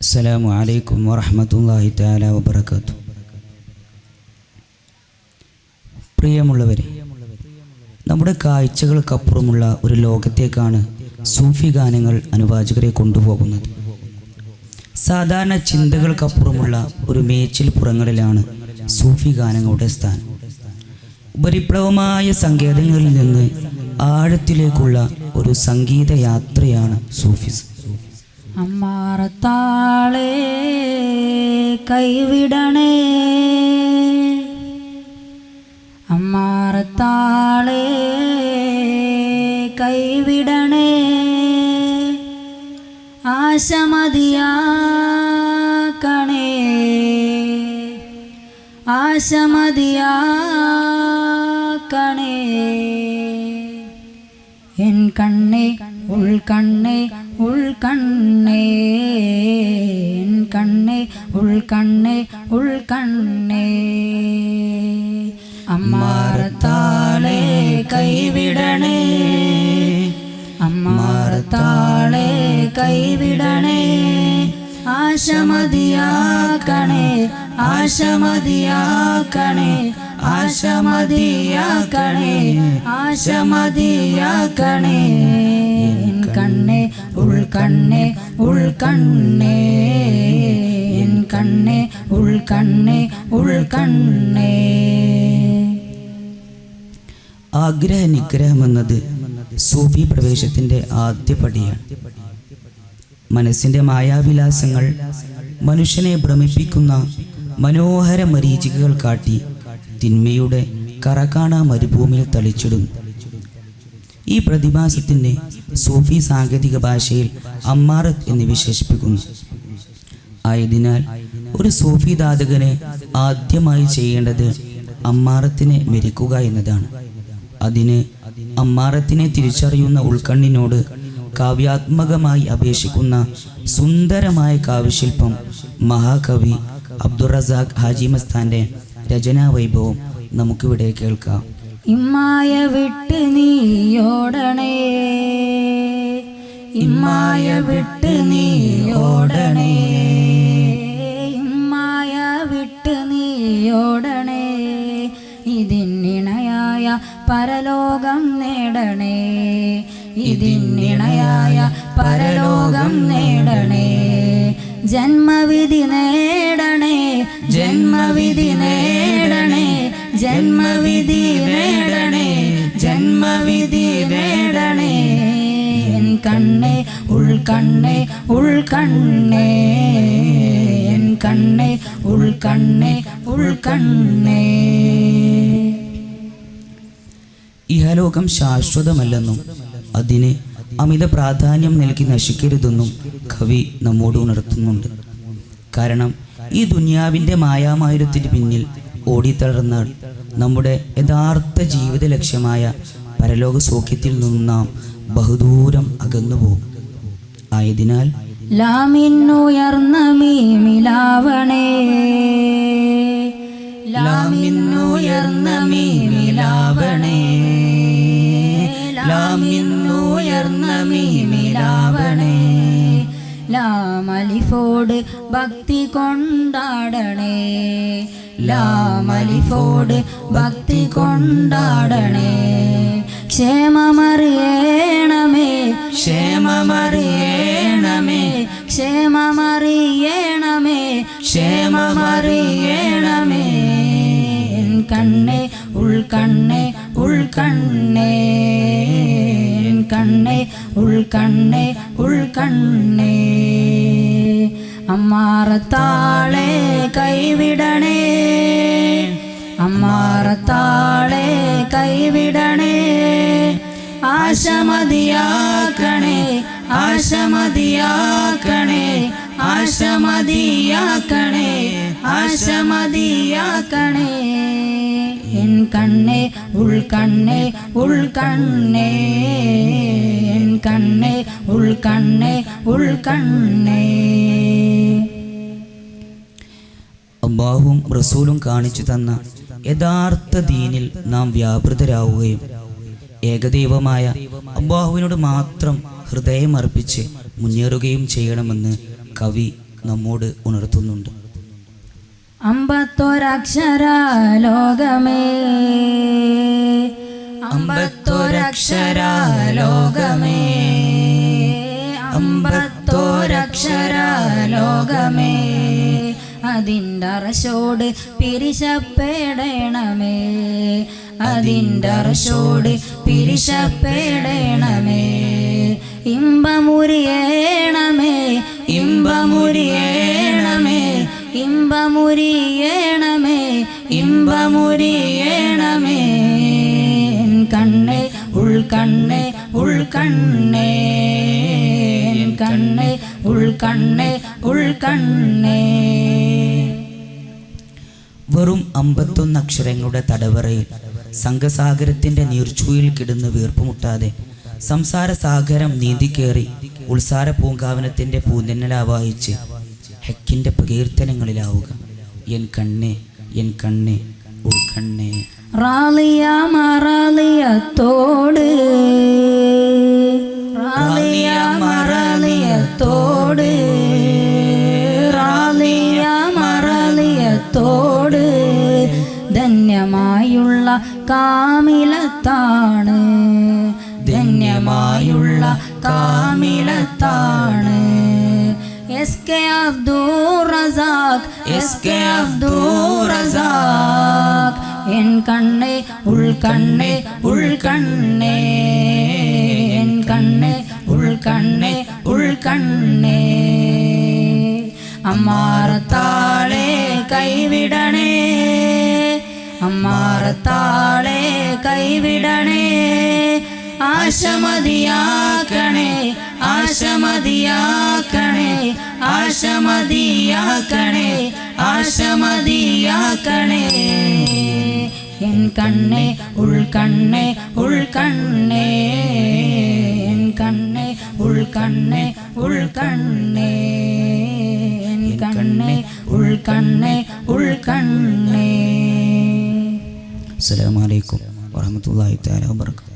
അസ്സലാമു അലൈക്കും വറഹ്മത്തുള്ളാഹി തആല വബറകാതുഹു. പ്രിയമുള്ളവരെ, നമ്മുടെ കാഴ്ചകൾക്കപ്പുറമുള്ള ഒരു ലോകത്തേക്കാണ് സൂഫി ഗാനങ്ങൾ അനുവാചകരെ കൊണ്ടുപോകുന്നത്. സാധാരണ ചിന്തകൾക്കപ്പുറമുള്ള ഒരു മേച്ചിൽ പുറങ്ങളിലാണ് സൂഫി ഗാനങ്ങളുടെ സ്ഥാനം. ഉപരിപ്ലവമായ സങ്കേതങ്ങളിൽ നിന്ന് ആഴത്തിലേക്കുള്ള ഒരു സംഗീത യാത്രയാണ് സൂഫിസം. അമ്മാറത്താളെ കൈവിടണേ, അമ്മാറത്താളെ കൈവിടണേ, ആശമതിയാക്കണേ, ആശമതിയാക്കണേ. എൻ കണ്ണേ ഉൾക്കണ്ണേ ഉൾക്കണ്ണേ, എൻ കണ്ണേ ഉൾക്കണ്ണേ ഉൾക്കണ്ണേ. അമ്മാറത്താളെ കൈവിടണേ, അമ്മാറത്താളെ കൈവിടണേ, ആശമതിയാക്കണേ, ആശമതിയാക്കണേ, ആശമതിയാക്കണേ, ആശമതിയാക്കണേ. എൻ കണ്ണേ ഉൾക്കണ്ണേ ഉൾക്കണ്ണേ, എൻ കണ്ണേ ഉൾക്കണ്ണേ ഉൾക്കണ്ണേ. ആഗ്രഹ നിഗ്രഹമെന്നത് സൂഫി പ്രവേശത്തിൻ്റെ ആദ്യ പടിയാണ്. മനസ്സിൻ്റെ മായാവിലാസങ്ങൾ മനുഷ്യനെ ഭ്രമിപ്പിക്കുന്ന മനോഹര മരീചികകൾ കാട്ടി തിന്മയുടെ കറകാണ മരുഭൂമിയിൽ തളിച്ചിടുന്നു. ഈ പ്രതിഭാസത്തിൻ്റെ സൂഫി സാങ്കേതിക ഭാഷയിൽ അമ്മാറത്ത് എന്ന് വിശേഷിപ്പിക്കുന്നു. ആയതിനാൽ ഒരു സൂഫി ധാതകന് ആദ്യമായി ചെയ്യേണ്ടത് അമ്മാറത്തിനെ മെരിക്കുക എന്നതാണ്. അതിന് അമ്മാറത്തിനെ തിരിച്ചറിയുന്ന ഉൾക്കണ്ണിനോട് കാവ്യാത്മകമായി അപേക്ഷിക്കുന്ന സുന്ദരമായ കാവ്യശില്പം മഹാകവി അബ്ദുർ റസാഖ് ഹാജി മസ്താന്റെ രചനാ വൈഭവം നമുക്കിവിടെ കേൾക്കാം. ഇമ്മായ വിട്ട് നീയോടണേ, ഇമ്മായ വിട്ട് നീയോടണേ, ഇമ്മായ വിട്ട് നീയോടണേ, ഇതിനിണയായ പരലോകം നേടണേ, ഇതിനിണയായ പരലോകം നേടണേ. ജന്മവിധി നേടണേ, ജന്മവിധി നേടണേ, ജന്മവിധി നേടണേ, ജന്മവിധി നേടണേ. എൻ കണ്ണേ ഉൾക്കണ്ണേ ഉൾക്കണ്ണേ, എൻ കണ്ണേ ഉൾക്കണ്ണേ ഉൾക്കണ്ണേ. ഇഹലോകം ശാശ്വതമല്ലെന്നും അതിന് അമിത പ്രാധാന്യം നൽകി നശിക്കരുതെന്നും കവി നമ്മോട് ഉണർത്തുന്നുണ്ട്. കാരണം ഈ ദുനിയാവിൻ്റെ മായാമായുരത്തിന് പിന്നിൽ ഓടിത്തളർന്നാൽ നമ്മുടെ യഥാർത്ഥ ജീവിത ലക്ഷ്യമായ പരലോക സൗഖ്യത്തിൽ നിന്നും നാം ബഹുദൂരം അകന്നുപോകും. ആയതിനാൽ ലാമിന്നുയർന്ന മീമിലാവണേ, ലാമിന്നുയർന്ന മീമിലാവണേ, ലാമിന്നുയർന്ന മീമിലാവണേ. ലാമലിഫോട് ഭക്തി കൊണ്ടാടണേ, ലാമലിഫോട് ഭക്തി കൊണ്ടാടണേ. ക്ഷേമമറിയണമേ, ക്ഷേമമറിയണമേ, ക്ഷേമമറിയണമേ, ക്ഷേമമറിയണമേ. എൻ കണ്ണേ ഉൾക്കണ്ണേ ഉൾക്കണ്ണേ, എൻ കണ്ണേ ഉൾക്കണ്ണേ ഉൾക്കണ്ണേ. അമ്മാറത്താളെ കൈവിടണേ, അമ്മാറത്താളെ കൈവിടണേ, ആശമതിയാക്കണേ, ആശമതിയാക്കണേ, ആശമതിയാക്കണേ, ആശമതിയാക്കണേ. എൻ കണ്ണേ ഉൾക്കണ്ണേ ഉൾക്കണ്ണേ, എൻ കണ്ണേ ഉൾക്കണ്ണേ ഉൾക്കണ്ണേ. അല്ലാഹുവും റസൂലും കാണിച്ചു തന്ന യഥാർത്ഥ ദീനിൽ നാം വ്യാപൃതരാവുകയും ഏകദൈവമായ അല്ലാഹുവിനോട് മാത്രം ഹൃദയമർപ്പിച്ച് മുന്നേറുകയും ചെയ്യണമെന്ന് കവി നമ്മോട് ഉണർത്തുന്നുണ്ട്. 51 അക്ഷര ലോകമേ, 51 അക്ഷര ലോകമേ, 51 അക്ഷര ലോകമേ, അതിൻ്റെ അറശോട് പിരിശപ്പെടണമേ, അതിൻ്റെ അറശോട് പിരിശപ്പെടണമേ. ഇമ്പമുരിയേണമേ, ഇമ്പമുരിയേണമേ, ഇമ്പമുരിയേണമേ, ഇമ്പമുരിയേണമേ. എൻ കണ്ണേ ഉൾക്കണ്ണേ ഉൾക്കണ്ണേ, എൻ കണ്ണേ ഉൾക്കണ്ണേ ഉൾക്കണ്ണേ. വെറും 51 അക്ഷരങ്ങളുടെ തടവറയിൽ സംഘസാഗരത്തിൻ്റെ നീർച്ചൂയിൽ കിടന്ന് വീർപ്പുമുട്ടാതെ സംസാരസാഗരം നീന്തിക്കേറി ഉത്സാര പൂങ്കാവനത്തിൻ്റെ പൂന്തന്നലാവായിച്ച് ഹക്കിൻ്റെ പ്രകീർത്തനങ്ങളിലാവുക. എൻ കണ്ണേ എൻ കണ്ണേ ഉൾക്കണ്ണേ. റാളിയ മറാളിയത്തോട്, റാളിയ മറാളിയത്തോട്, റാളിയ മറാളിയത്തോട് ധന്യമായുള്ള കാമിലത്താണ്, ധന്യമായുള്ള കാമിലത്താണ്. SK Abdur Razak, SK Abdur Razak. N കണ്ണേ ഉൾക്കണ്ണേ ഉൾക്കണ്ണേ, എൻ കണ്ണേ ഉൾക്കണ്ണേ ഉൾക്കണ്ണേ. അമ്മാറത്താളെ കൈവിടണേ, അമ്മാറത്താളെ കൈവിടണേ. ആശമതിയാക്കണേ, ആശമതിയാക്കണേ, ആശമതിയാക്കണേ, ആശമതിയാക്കണേ. എൻ കണ്ണേ ഉൾക്കണ്ണേ ഉൾക്കണ്ണേ, എൻ കണ്ണേ ഉൾക്കണ്ണേ ഉൾക്കണ്ണേ, എൻ കണ്ണേ ഉൾക്കണ്ണേ ഉൾക്കണ്ണേ. അസ്സലാമു അലൈക്കും വറഹ്മത്തുള്ളാഹി തആല വബറകാതുഹു.